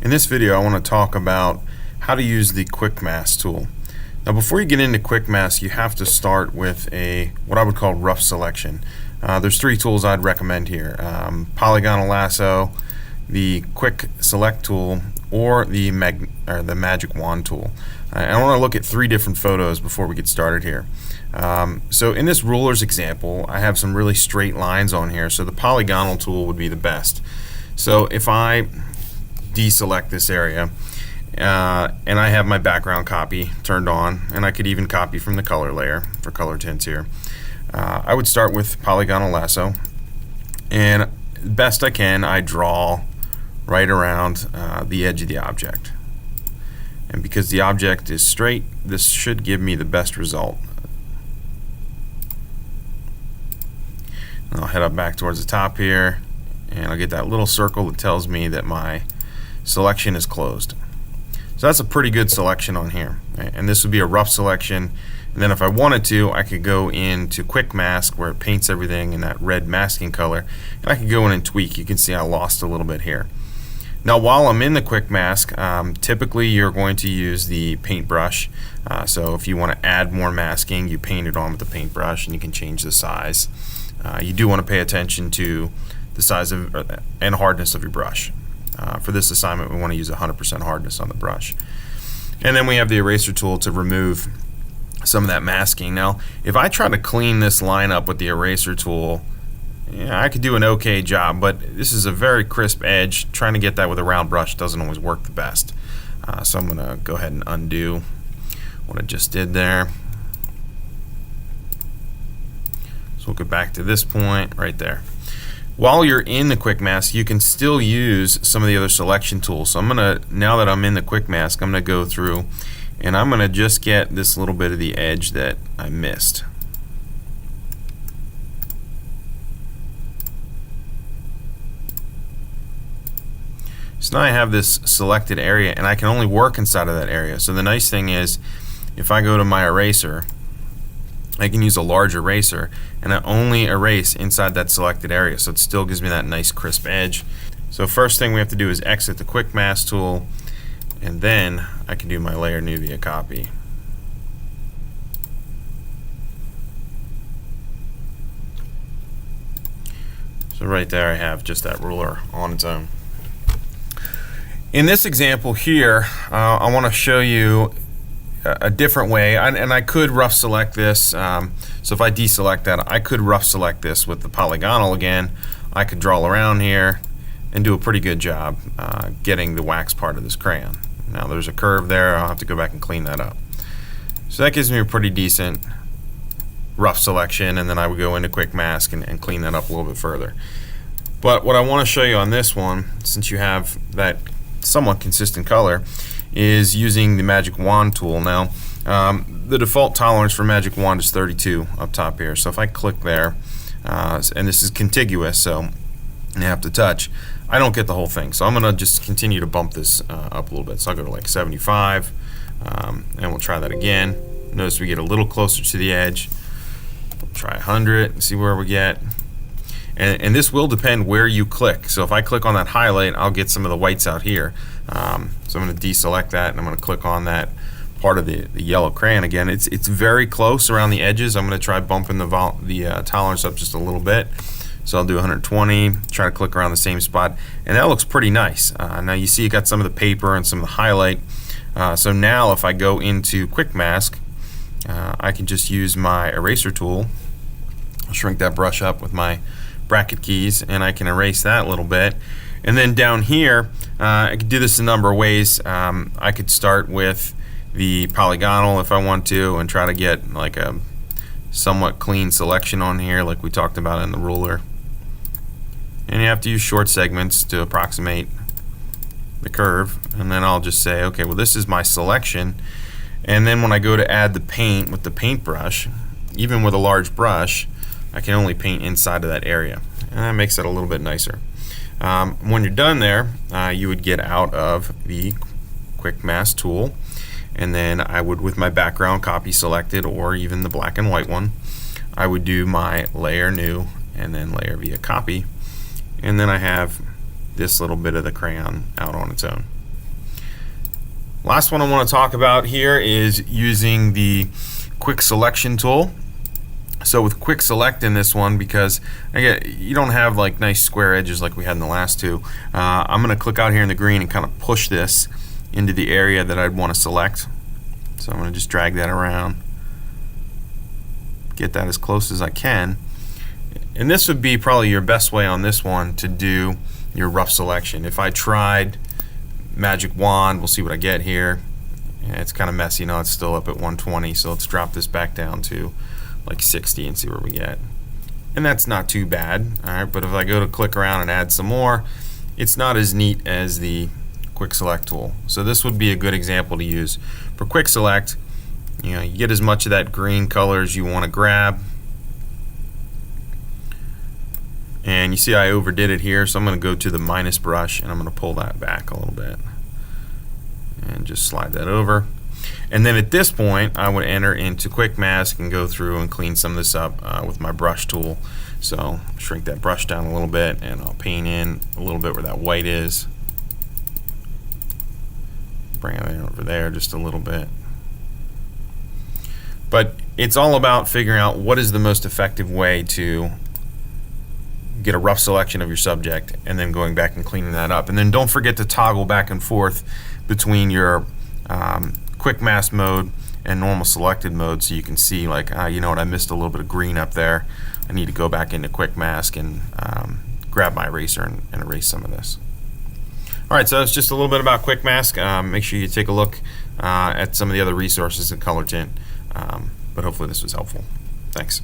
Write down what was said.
In this video, I want to talk about how to use the Quick Mask tool. Now, before you get into Quick Mask, you have to start with what I would call rough selection. There's three tools I'd recommend here: Polygonal Lasso, the Quick Select tool, or the Magic Wand tool. I want to look at three different photos before we get started here. So in this rulers example, I have some really straight lines on here, so the polygonal tool would be the best. So if I deselect this area, and I have my background copy turned on, and I could even copy from the color layer for color tints here, I would start with Polygonal Lasso, and best I can, I draw right around the edge of the object. And because the object is straight, this should give me the best result. And I'll head up back towards the top here, and I'll get that little circle that tells me that my selection is closed. So that's a pretty good selection on here. And this would be a rough selection. And then if I wanted to, I could go into Quick Mask, where it paints everything in that red masking color, and I could go in and tweak. You can see I lost a little bit here. Now, while I'm in the Quick Mask, typically you're going to use the paintbrush. So if you want to add more masking, you paint it on with the paintbrush, and you can change the size. You do want to pay attention to the size of and hardness of your brush. For this assignment, we want to use 100% hardness on the brush. And then we have the eraser tool to remove some of that masking. Now, if I try to clean this line up with the eraser tool, I could do an okay job, but this is a very crisp edge. Trying to get that with a round brush doesn't always work the best. So I'm going to go ahead and undo what I just did there. So we'll get back to this point right there. While you're in the Quick Mask, you can still use some of the other selection tools. So now that I'm in the Quick Mask, I'm going to go through and I'm going to just get this little bit of the edge that I missed. So now I have this selected area, and I can only work inside of that area. So the nice thing is, if I go to my eraser, I can use a large eraser, and I only erase inside that selected area, so it still gives me that nice crisp edge. So first thing we have to do is exit the Quick Mask tool, and then I can do my Layer New via Copy. So right there I have just that ruler on its own. In this example here, I want to show you a different way, and I could rough select this. So if I deselect that, I could rough select this with the polygonal again. I could draw around here and do a pretty good job getting the wax part of this crayon. Now there's a curve there. I'll have to go back and clean that up. So that gives me a pretty decent rough selection, and then I would go into Quick Mask and clean that up a little bit further. But what I want to show you on this one, since you have that somewhat consistent color, is using the Magic Wand tool. Now, the default tolerance for Magic Wand is 32 up top here. So if I click there, and this is contiguous, so you have to touch, I don't get the whole thing. So I'm going to just continue to bump this up a little bit. So I'll go to like 75, and we'll try that again. Notice we get a little closer to the edge. We'll try 100 and see where we get. And this will depend where you click. So if I click on that highlight, I'll get some of the whites out here. So I'm going to deselect that, and I'm going to click on that part of the yellow crayon again. It's very close around the edges. I'm going to try bumping the tolerance up just a little bit. So I'll do 120, try to click around the same spot, and that looks pretty nice. Now you see you got some of the paper and some of the highlight. So now if I go into Quick Mask, I can just use my eraser tool. I'll shrink that brush up with my bracket keys, and I can erase that a little bit. And then down here, I could do this a number of ways. I could start with the polygonal if I want to, and try to get like a somewhat clean selection on here, like we talked about in the ruler. And you have to use short segments to approximate the curve. And then I'll just say, okay, well, this is my selection. And then when I go to add the paint with the paintbrush, even with a large brush, I can only paint inside of that area, and that makes it a little bit nicer. When you're done there, you would get out of the Quick Mask tool, and then I would, with my background copy selected, or even the black and white one, I would do my Layer New and then Layer via Copy, and then I have this little bit of the crayon out on its own. Last one I want to talk about here is using the quick selection tool. So with quick select in this one, because again, you don't have like nice square edges like we had in the last two, I'm going to click out here in the green and kind of push this into the area that I'd want to select. So I'm going to just drag that around, get that as close as I can. And this would be probably your best way on this one to do your rough selection. If I tried Magic Wand, we'll see what I get here. Yeah, it's kind of messy. It's still up at 120, so let's drop this back down to like 60 and see where we get. And that's not too bad. Alright, but if I go to click around and add some more, it's not as neat as the quick select tool. So this would be a good example to use. For quick select, you get as much of that green color as you want to grab. And you see I overdid it here, so I'm going to go to the minus brush and I'm going to pull that back a little bit. And just slide that over. And then at this point, I would enter into Quick Mask and go through and clean some of this up with my brush tool. So shrink that brush down a little bit, and I'll paint in a little bit where that white is. Bring it over there just a little bit. But it's all about figuring out what is the most effective way to get a rough selection of your subject, and then going back and cleaning that up. And then don't forget to toggle back and forth between your quick mask mode and normal selected mode, so you can see like, you know what, I missed a little bit of green up there. I need to go back into quick mask and grab my eraser and erase some of this. Alright, so that's just a little bit about quick mask. Make sure you take a look at some of the other resources in Color Tint, but hopefully this was helpful. Thanks.